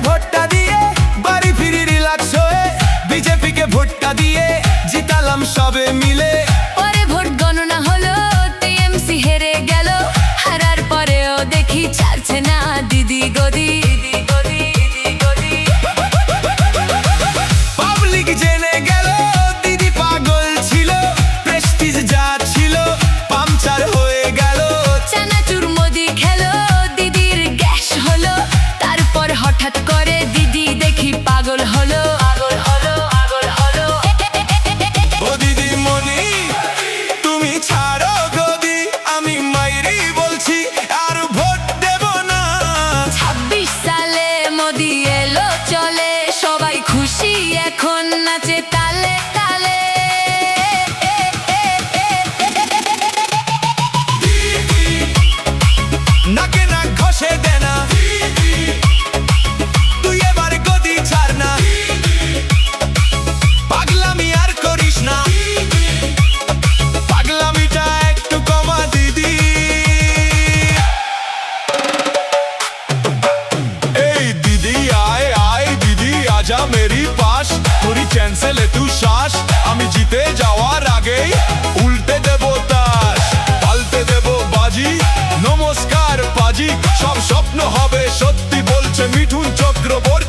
ভোটটা দিয়ে বাড়ি ফিরি রিল্যাক্স হয়ে, বিজেপিকে ভোটটা দিয়ে জিতালাম সবে মিলে। পরে ভোট গণনা হলো, টিএমসি হেরে গেল, হারার পরেও দেখি ছাড়ছে না দিদি গদি। পাবলিক জেনে গেল দিদি পাগল ছিল, প্রেস্টিজ যা ছিল পাংচার হয়ে গেল। চানাচুর মোদি খেলো, দিদির গ্যাস হলো, তারপর হঠাৎ করে দিদি দেখি পাগল হলো। ও দিদি মনি তুমি ছাড়ো গদি, আমি মাইরি বলছি আর ভোট দেব না। 26 সালে মোদি এলো চলে, সবাই খুশি এখন নাচে তালে তালে। নাকে নাক ঘষে দে না, তুই এবার গদি ছাড় না, পাগলামি আর করিস না, পাগলামিটা একটু কমা দিদি। এই দিদি আয় আয় দিদি আজা মেরি পাশ, তোরি ক্যান্সেল তু শ্বাস, আমি জিতে যাওয়ার আগেই উল্টে দেব তাস, পাল্টে দেব বাজি, নমস্কার পাজি, সব স্বপ্ন হবে সত্যি বলছে মিঠুন চক্রবর্তী।